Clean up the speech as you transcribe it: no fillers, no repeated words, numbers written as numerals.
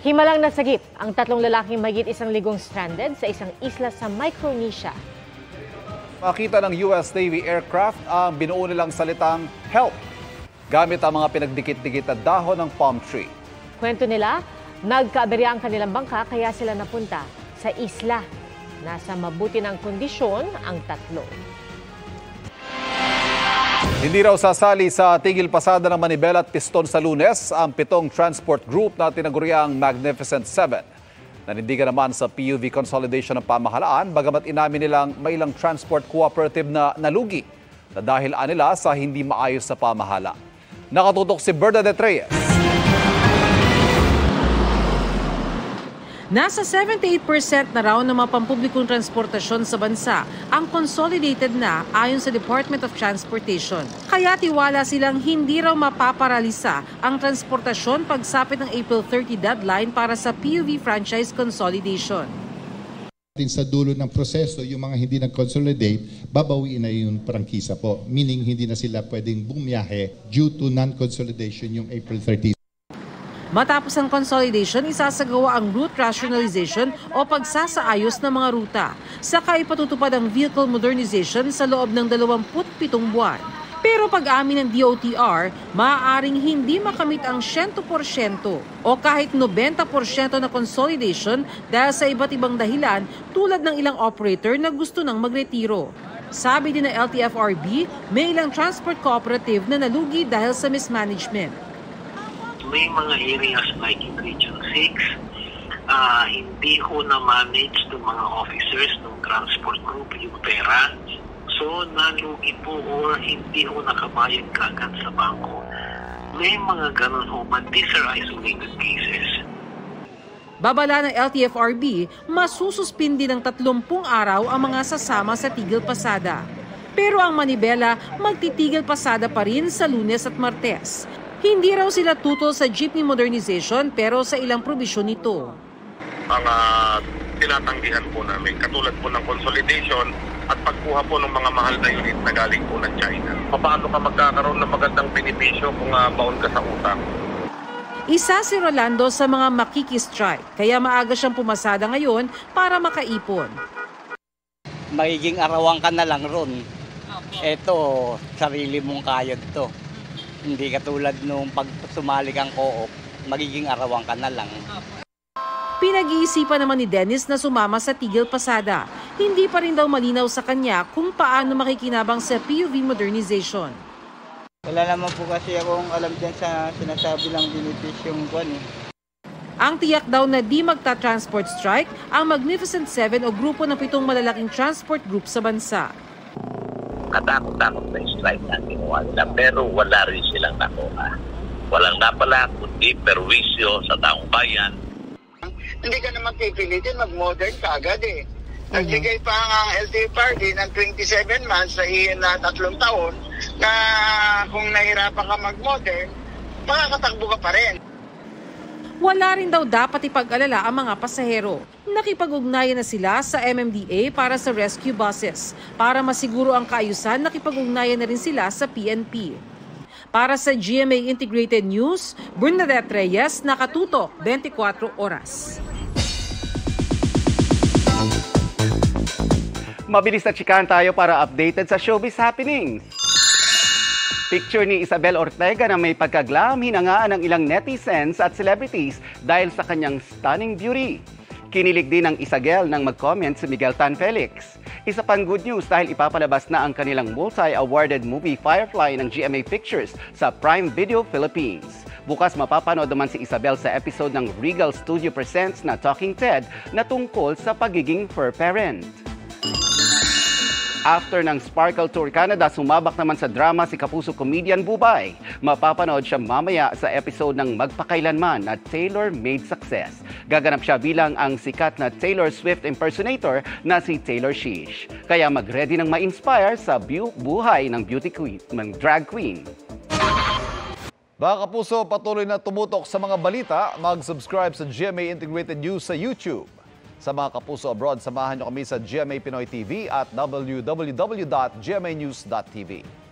Himalang nasagip ang tatlong lalaking mahigit 1,000 stranded sa isang isla sa Micronesia. Makita ng US Navy aircraft ang binuo nilang salitang help gamit ang mga pinagdikit-dikit na dahon ng palm tree. Kwento nila, nagkaaberya ang kanilang bangka kaya sila napunta sa isla. Nasa mabuti ng kondisyon ang tatlo. Hindi raw sasali sa tigil pasada ng Manibela at Piston sa Lunes ang 7 transport group na tinaguriang Magnificent 7. Nanindigan naman sa PUV consolidation ng pamahalaan bagamat inamin nilang may ilang transport cooperative na nalugi na dahil anila sa hindi maayos sa pamahala. Nakatutok si Bernadette Reyes. Nasa 78% na raw ng mga pampublikong transportasyon sa bansa ang consolidated na ayon sa Department of Transportation. Kaya tiwala silang hindi raw mapaparalisa ang transportasyon pagsapit ng April 30 deadline para sa PUV franchise consolidation. Sa dulo ng proseso, yung mga hindi nag-consolidate, babawiin na yung prangkisa po. Meaning hindi na sila pwedeng bumiyahe due to non-consolidation yung April 30. Matapos ang consolidation, isasagawa ang route rationalization o pagsasaayos ng mga ruta. Saka ipatutupad ang vehicle modernization sa loob ng 27 buwan. Pero pag-amin ng DOTR, maaaring hindi makamit ang 100% o kahit 90% na consolidation dahil sa iba't ibang dahilan tulad ng ilang operator na gusto nang magretiro. Sabi din ng LTFRB, may ilang transport cooperative na nalugi dahil sa mismanagement. May mga areas like in Region 6, hindi ho na-manage ng mga officers ng transport group yung pera. So, nalugi po or hindi ho nakabayad kagad sa bangko. May mga ganun ho, but these are isolated cases. Babala ng LTFRB, masususpindi ng 30 araw ang mga sasama sa tigil pasada. Pero ang Manibela, magtitigil pasada pa rin sa Lunes at Martes. Hindi raw sila tutol sa jeepney modernization pero sa ilang probisyon nito. Ang tinatanggihan po namin, katulad po ng consolidation at pagkuha po ng mga mahal na unit na galing po ng China. Paano ka magkakaroon ng magandang benepisyo kung baon ka sa utang? Isa si Rolando sa mga makikistrike, kaya maaga siyang pumasada ngayon para makaipon. Magiging arawang ka na lang ron. Ito, sarili mong kayod to. Hindi katulad nung pag sumali kang co-op, magiging arawang ka na lang. Pinag-iisipan naman ni Dennis na sumama sa tigil pasada. Hindi pa rin daw malinaw sa kanya kung paano makikinabang sa PUV modernization. Wala naman po kasi akong alam dyan sa sinasabi lang benepisyong buwan eh. Ang tiyak daw na di magta-transport strike ang Magnificent 7 o grupo ng 7 malalaking transport group sa bansa. Katakot-takot na strike na ginawa nila pero wala rin silang nakuha. Walang napala kundi perwisyo sa taong bayan. Hindi ka naman pipilitin mag-modern ka agad eh. Nagbigay pa ang LTFRB ng 27 months sa iyon na 3 taon na kung nahirapan ka mag-modern, makakatakbo ka pa rin. Wala rin daw dapat ipag-alala ang mga pasahero. Nakipag-ugnayan na sila sa MMDA para sa rescue buses. Para masiguro ang kaayusan, nakipag-ugnayan na rin sila sa PNP. Para sa GMA Integrated News, Bernadette Reyes, nakatutok 24 oras. Mabilis na chikahan tayo para updated sa showbiz happenings. Picture ni Isabel Ortega na may pagkaglam, hinangaan ng ilang netizens at celebrities dahil sa kanyang stunning beauty. Kinilig din ng Isagel nang mag-comment si Miguel Tan Felix. Isa pang good news dahil ipapalabas na ang kanilang multi-awarded movie Firefly ng GMA Pictures sa Prime Video Philippines. Bukas mapapanood naman si Isabel sa episode ng Regal Studio Presents na Talking Ted na tungkol sa pagiging fur parent. After ng Sparkle Tour Canada, sumabak naman sa drama si kapuso comedian Bubay. Mapapanood siya mamaya sa episode ng Magpakailanman na Taylor Made Success. Gaganap siya bilang ang sikat na Taylor Swift impersonator na si Taylor Shish. Kaya mag-ready ng ma-inspire sa buhay ng beauty queen, ng drag queen. Mga kapuso, patuloy na tumutok sa mga balita. Mag-subscribe sa GMA Integrated News sa YouTube. Sa mga kapuso abroad, samahan niyo kami sa GMA Pinoy TV at www.gmanews.tv.